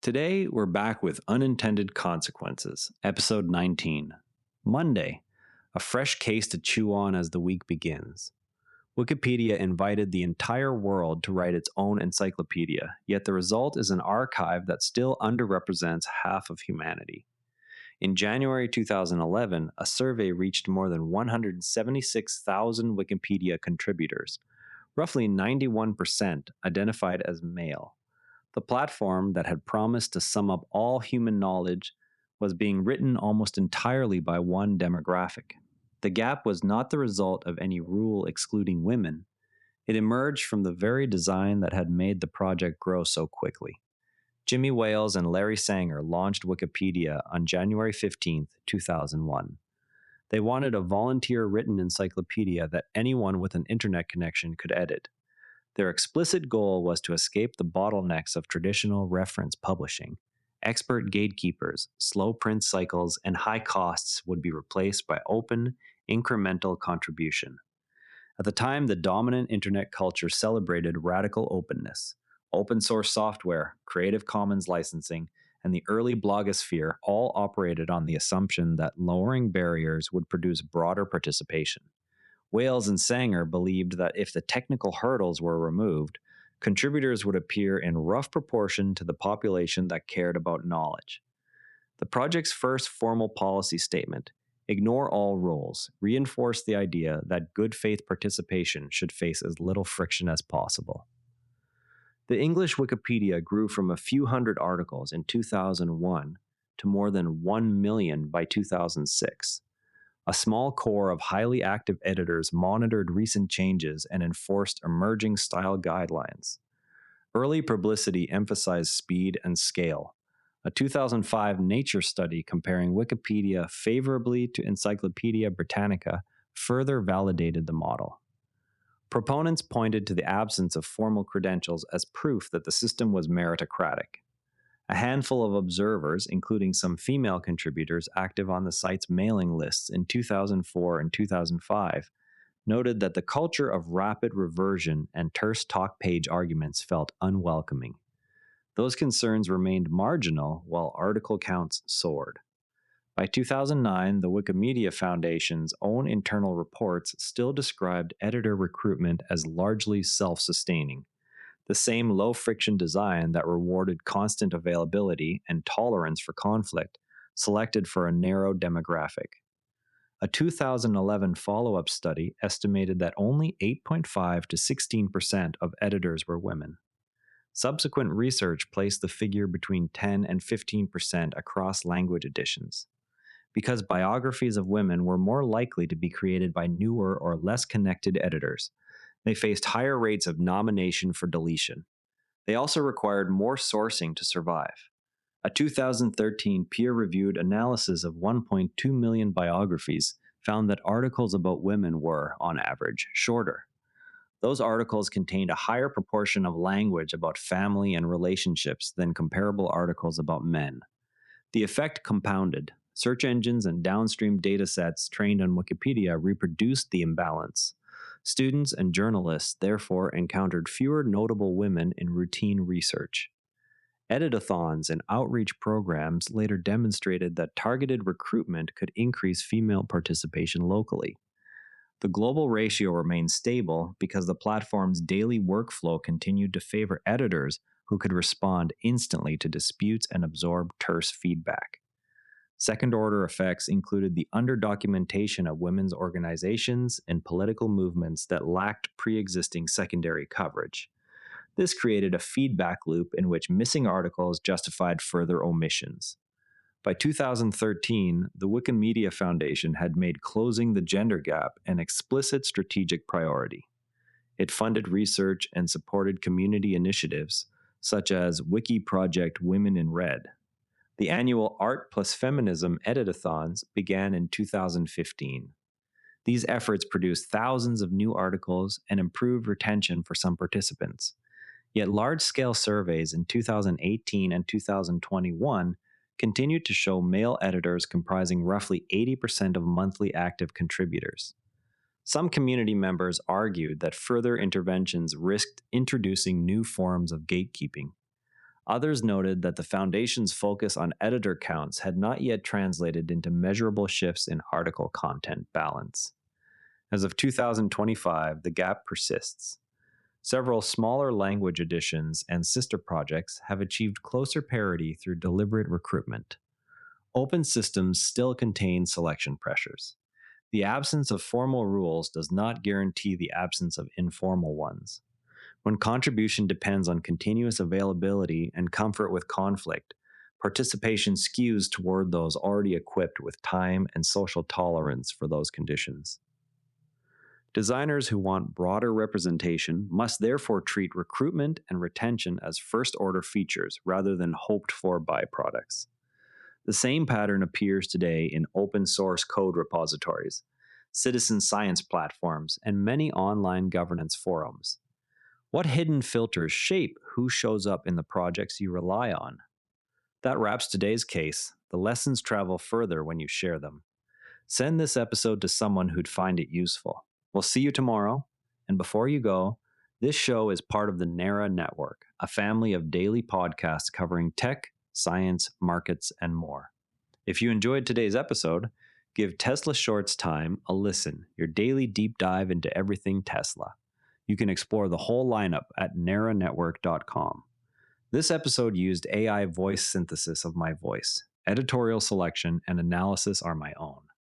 Today, we're back with Unintended Consequences, Episode 19. Monday, a fresh case to chew on as the week begins. Wikipedia invited the entire world to write its own encyclopedia, yet the result is an archive that still underrepresents half of humanity. In January 2011, a survey reached more than 176,000 Wikipedia contributors. Roughly 91% identified as male. The platform that had promised to sum up all human knowledge was being written almost entirely by one demographic. The gap was not the result of any rule excluding women. It emerged from the very design that had made the project grow so quickly. Jimmy Wales and Larry Sanger launched Wikipedia on January 15, 2001. They wanted a volunteer-written encyclopedia that anyone with an internet connection could edit. Their explicit goal was to escape the bottlenecks of traditional reference publishing. Expert gatekeepers, slow print cycles, and high costs would be replaced by open, incremental contribution. At the time, the dominant internet culture celebrated radical openness. Open source software, Creative Commons licensing, and the early blogosphere all operated on the assumption that lowering barriers would produce broader participation. Wales and Sanger believed that if the technical hurdles were removed, contributors would appear in rough proportion to the population that cared about knowledge. The project's first formal policy statement, ignore all rules, reinforced the idea that good faith participation should face as little friction as possible. The English Wikipedia grew from a few hundred articles in 2001 to more than 1 million by 2006. A small core of highly active editors monitored recent changes and enforced emerging style guidelines. Early publicity emphasized speed and scale. A 2005 Nature study comparing Wikipedia favorably to Encyclopedia Britannica further validated the model. Proponents pointed to the absence of formal credentials as proof that the system was meritocratic. A handful of observers, including some female contributors active on the site's mailing lists in 2004 and 2005, noted that the culture of rapid reversion and terse talk page arguments felt unwelcoming. Those concerns remained marginal while article counts soared. By 2009, the Wikimedia Foundation's own internal reports still described editor recruitment as largely self-sustaining. The same low-friction design that rewarded constant availability and tolerance for conflict selected for a narrow demographic. A 2011 follow-up study estimated that only 8.5 to 16% of editors were women. Subsequent research placed the figure between 10 and 15% across language editions. Because biographies of women were more likely to be created by newer or less connected editors, they faced higher rates of nomination for deletion. They also required more sourcing to survive. A 2013 peer-reviewed analysis of 1.2 million biographies found that articles about women were, on average, shorter. Those articles contained a higher proportion of language about family and relationships than comparable articles about men. The effect compounded. Search engines and downstream datasets trained on Wikipedia reproduced the imbalance. Students and journalists therefore encountered fewer notable women in routine research. Editathons and outreach programs later demonstrated that targeted recruitment could increase female participation locally. The global ratio remained stable because the platform's daily workflow continued to favor editors who could respond instantly to disputes and absorb terse feedback. Second-order effects included the underdocumentation of women's organizations and political movements that lacked pre-existing secondary coverage. This created a feedback loop in which missing articles justified further omissions. By 2013, the Wikimedia Foundation had made closing the gender gap an explicit strategic priority. It funded research and supported community initiatives, such as Wiki Project Women in Red. The annual Art plus Feminism editathons began in 2015. These efforts produced thousands of new articles and improved retention for some participants. Yet large-scale surveys in 2018 and 2021 continued to show male editors comprising roughly 80% of monthly active contributors. Some community members argued that further interventions risked introducing new forms of gatekeeping. Others noted that the Foundation's focus on editor counts had not yet translated into measurable shifts in article content balance. As of 2025, the gap persists. Several smaller language editions and sister projects have achieved closer parity through deliberate recruitment. Open systems still contain selection pressures. The absence of formal rules does not guarantee the absence of informal ones. When contribution depends on continuous availability and comfort with conflict, participation skews toward those already equipped with time and social tolerance for those conditions. Designers who want broader representation must therefore treat recruitment and retention as first-order features rather than hoped-for byproducts. The same pattern appears today in open-source code repositories, citizen science platforms, and many online governance forums. What hidden filters shape who shows up in the projects you rely on? That wraps today's case. The lessons travel further when you share them. Send this episode to someone who'd find it useful. We'll see you tomorrow. And before you go, this show is part of the NARA Network, a family of daily podcasts covering tech, science, markets, and more. If you enjoyed today's episode, give Tesla Shorts Time a listen, your daily deep dive into everything Tesla. You can explore the whole lineup at naranetwork.com. This episode used AI voice synthesis of my voice. Editorial selection and analysis are my own.